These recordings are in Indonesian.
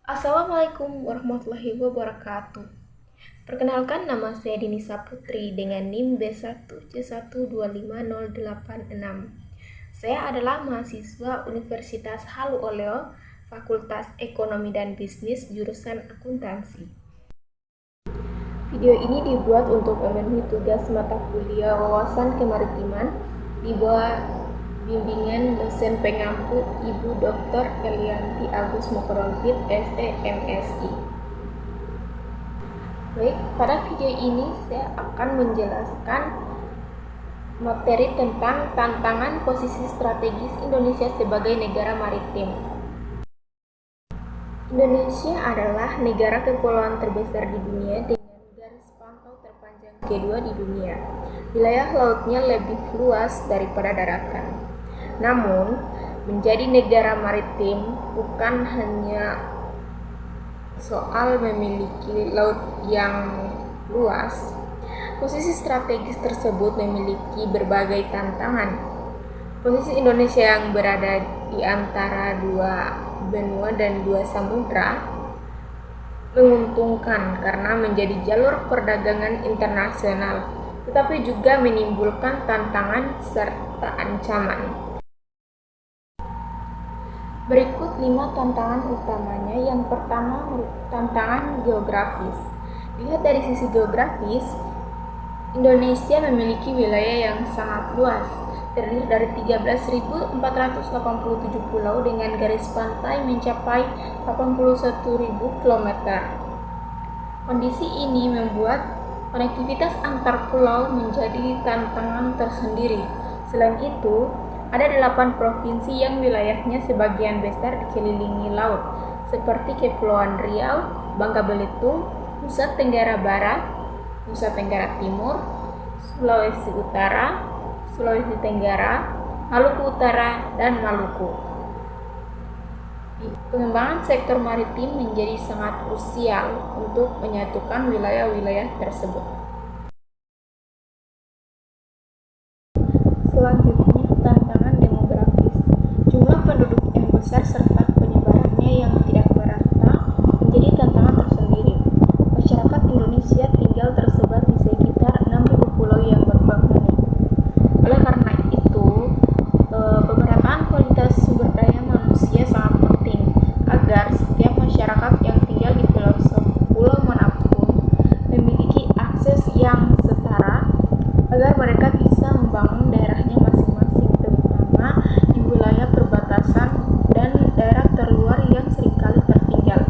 Assalamualaikum warahmatullahi wabarakatuh. Perkenalkan, nama saya Dinisa Putri dengan NIM B1C125086. Saya adalah mahasiswa Universitas Halu Oleo, Fakultas Ekonomi dan Bisnis, jurusan Akuntansi. Video ini dibuat untuk memenuhi tugas mata kuliah wawasan kemaritiman di bawah bimbingan dosen pengampu Ibu Dr. Elianti Agus Mokorontit, SE MSI. Baik, pada video ini saya akan menjelaskan materi tentang tantangan posisi strategis Indonesia sebagai negara maritim. Indonesia adalah negara kepulauan terbesar di dunia dengan garis pantau terpanjang kedua di dunia. Wilayah lautnya lebih luas daripada daratan. Namun, menjadi negara maritim bukan hanya soal memiliki laut yang luas. Posisi strategis tersebut memiliki berbagai tantangan. Posisi Indonesia yang berada di antara dua benua dan dua samudra menguntungkan karena menjadi jalur perdagangan internasional, tetapi juga menimbulkan tantangan serta ancaman. Berikut 5 tantangan utamanya. Yang pertama, tantangan geografis. Lihat dari sisi geografis, Indonesia memiliki wilayah yang sangat luas, terdiri dari 13.487 pulau dengan garis pantai mencapai 81.000 km. Kondisi ini membuat konektivitas antar pulau menjadi tantangan tersendiri. Selain itu, ada 8 provinsi yang wilayahnya sebagian besar dikelilingi laut, seperti Kepulauan Riau, Bangka Belitung, Nusa Tenggara Barat, Nusa Tenggara Timur, Sulawesi Utara, Sulawesi Tenggara, Maluku Utara, dan Maluku. Pengembangan sektor maritim menjadi sangat krusial untuk menyatukan wilayah-wilayah tersebut. Selanjutnya, tantangan demografis. Jumlah penduduk yang besar serta penyebarannya yang tidak merata menjadi tantangan tersendiri. Masyarakat Indonesia tinggal tersebar di sekitar 6.000 pulau yang berpenghuni. Oleh karena itu, pemerataan kualitas sumber daya manusia sangat penting agar setiap masyarakat yang tinggal di pulau manapun memiliki akses yang setara agar mereka bisa membangun daerahnya masing-masing, terutama di wilayah perbatasan dan daerah terluar yang seringkali tertinggal.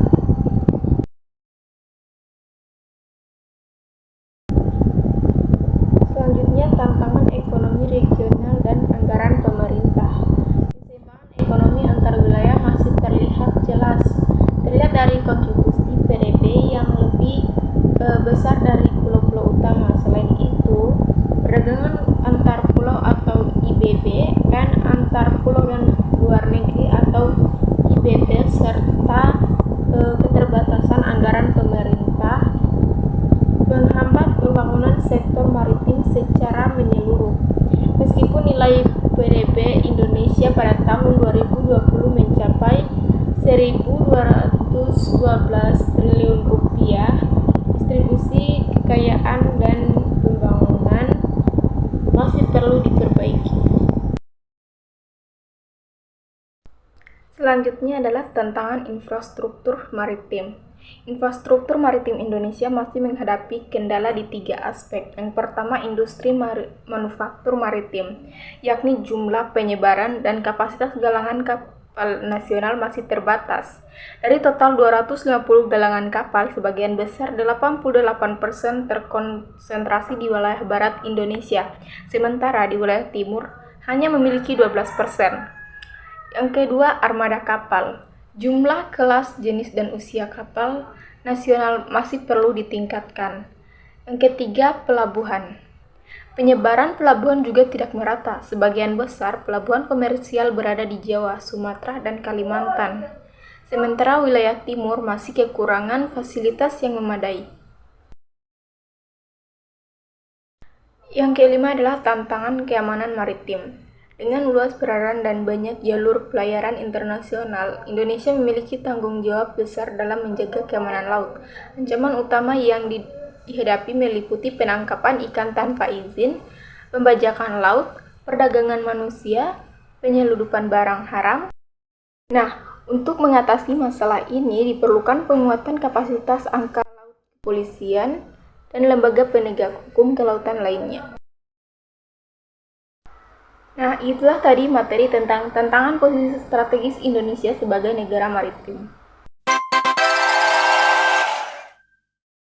Selanjutnya, tantangan ekonomi regional dan anggaran pemerintah. Keseimbangan ekonomi antar wilayah masih terlihat jelas. Terlihat dari kontribusi PDB yang lebih besar dari pulau-pulau utama. Selain itu, perdagangan antar pulau atau IBB dan antar pulau dan luar negeri atau IBT serta keterbatasan anggaran pemerintah menghambat pembangunan sektor maritim secara menyeluruh. Meskipun nilai PDB Indonesia pada tahun 2020 mencapai 1.212 triliun rupiah, distribusi kekayaan dan pembangunan masih perlu diperbaiki. Selanjutnya adalah tantangan infrastruktur maritim. Infrastruktur maritim Indonesia masih menghadapi kendala di 3 aspek. Yang pertama, industri manufaktur maritim, yakni jumlah penyebaran dan kapasitas galangan kapal nasional masih terbatas. Dari total 250 galangan kapal, sebagian besar 88% terkonsentrasi di wilayah barat Indonesia, sementara di wilayah timur hanya memiliki 12%. Yang kedua, armada kapal. Jumlah, kelas, jenis, dan usia kapal nasional masih perlu ditingkatkan. Yang ketiga, pelabuhan. Penyebaran pelabuhan juga tidak merata. Sebagian besar pelabuhan komersial berada di Jawa, Sumatera, dan Kalimantan. Sementara wilayah timur masih kekurangan fasilitas yang memadai. Yang kelima adalah tantangan keamanan maritim. Dengan luas perairan dan banyak jalur pelayaran internasional, Indonesia memiliki tanggung jawab besar dalam menjaga keamanan laut. Ancaman utama yang dihadapi meliputi penangkapan ikan tanpa izin, pembajakan laut, perdagangan manusia, penyeludupan barang haram. Nah, untuk mengatasi masalah ini diperlukan penguatan kapasitas angkatan laut kepolisian dan lembaga penegak hukum kelautan lainnya. Nah, itulah tadi materi tentang tantangan posisi strategis Indonesia sebagai negara maritim.